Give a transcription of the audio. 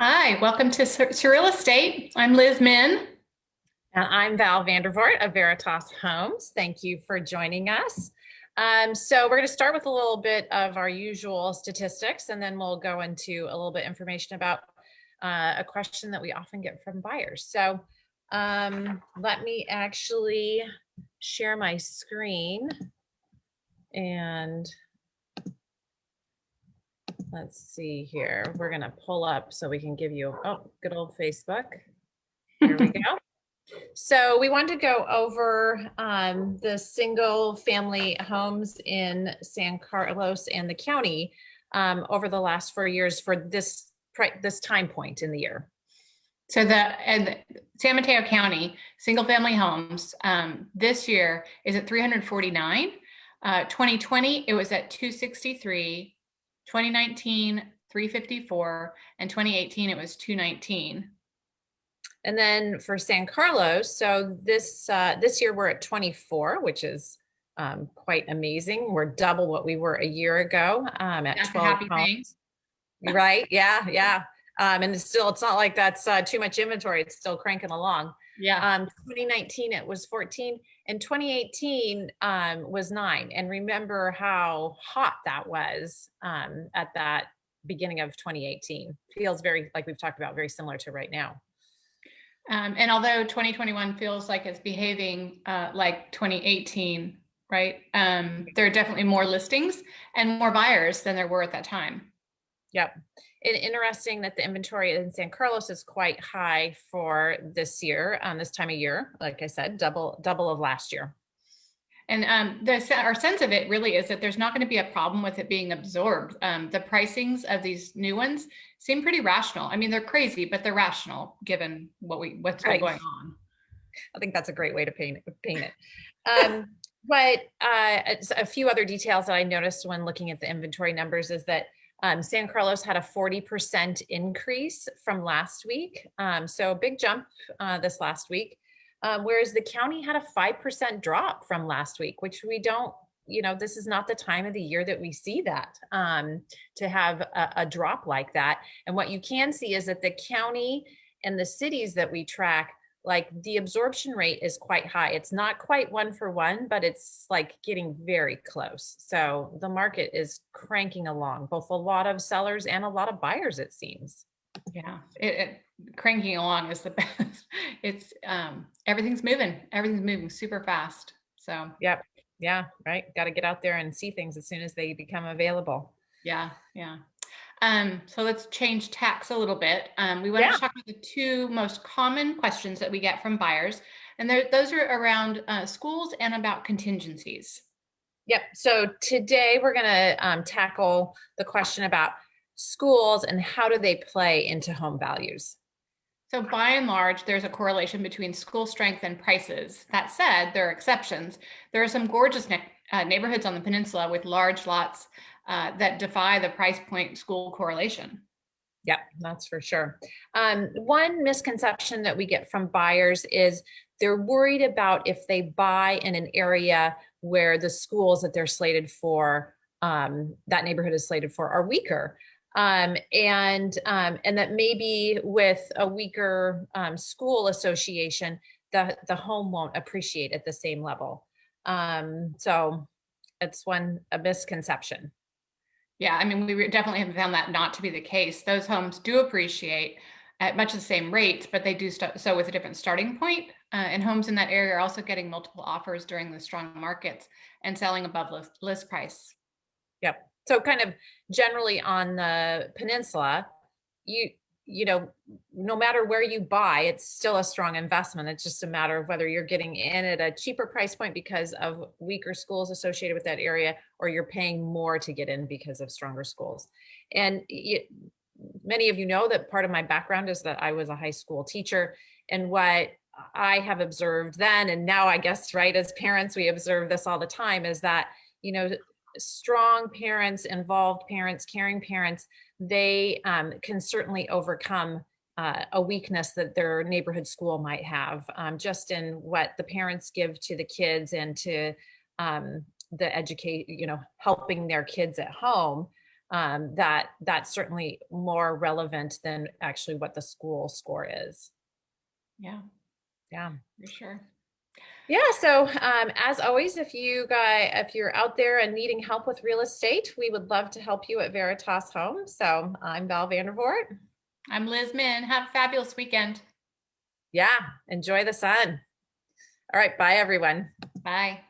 Hi, welcome to Surreal Estate. I'm Liz Min. And I'm Val Vandervoort of Veritas Homes. Thank you for joining us. So we're going to start with a little bit of our usual statistics, and then we'll go into a little bit information about a question that we often get from buyers. So let me actually share my screen, and let's see here. We're going to pull up so we can give you, oh, good old Facebook. Here we go. So we wanted to go over the single family homes in San Carlos and the county over the last 4 years for this time point in the year. So San Mateo County single family homes this year is at 349. 2020 it was at 263. 2019 354, and 2018 it was 219. And then for San Carlos, so this year we're at 24, which is quite amazing. We're double what we were a year ago at That's 12 happy homes. Right? Yeah. And it's not like that's too much inventory. It's still cranking along. Yeah. 2019 it was 14, and 2018 was 9. And remember how hot that was at that beginning of 2018. Feels very, like we've talked about, very similar to right now. And although 2021 feels like it's behaving like 2018, right? There are definitely more listings and more buyers than there were at that time. Yep. And interesting that the inventory in San Carlos is quite high for this year, this time of year. Like I said, double of last year. And our sense of it really is that there's not going to be a problem with it being absorbed. The pricings of these new ones seem pretty rational. I mean, they're crazy, but they're rational given what's Right. going on. I think that's a great way to paint it. But a few other details that I noticed when looking at the inventory numbers is that San Carlos had a 40% increase from last week. So a big jump this last week. Whereas the county had a 5% drop from last week, which we don't, this is not the time of the year that we see that, to have a drop like that. And what you can see is that the county and the cities that we track, like the absorption rate is quite high. It's not quite 1 for 1, but it's like getting very close. So the market is cranking along, both a lot of sellers and a lot of buyers, it seems. Yeah, cranking along is the best. It's everything's moving super fast. So yep. Yeah, right. Got to get out there and see things as soon as they become available. Yeah. So let's change tacks a little bit. We want to talk about the 2 most common questions that we get from buyers, and those are around schools and about contingencies. Yep. So today we're going to tackle the question about schools and how do they play into home values. So by and large, there's a correlation between school strength and prices. That said, there are exceptions. There are some gorgeous neighborhoods on the peninsula with large lots that defy the price point school correlation. Yep, that's for sure. One misconception that we get from buyers is they're worried about if they buy in an area where the schools that they're slated for, that neighborhood is slated for, are weaker. And that maybe with a weaker school association, the home won't appreciate at the same level. So it's a misconception. Yeah, I mean, we definitely have found that not to be the case. Those homes do appreciate at much the same rates, but they do so with a different starting point. And homes in that area are also getting multiple offers during the strong markets and selling above list price. Yep. So kind of generally on the peninsula, no matter where you buy, it's still a strong investment. It's just a matter of whether you're getting in at a cheaper price point because of weaker schools associated with that area, or you're paying more to get in because of stronger schools. And many of you know that part of my background is that I was a high school teacher, and what I have observed then, and now I guess, right, as parents, we observe this all the time, is that, strong parents, involved parents, caring parents, they can certainly overcome a weakness that their neighborhood school might have, just in what the parents give to the kids and to the helping their kids at home. that's certainly more relevant than actually what the school score is. Yeah, Yeah. for sure. Yeah. So as always, if you're out there and needing help with real estate, we would love to help you at Veritas Home. So I'm Val Vandervoort. I'm Liz Min. Have a fabulous weekend. Yeah. Enjoy the sun. All right. Bye, everyone. Bye.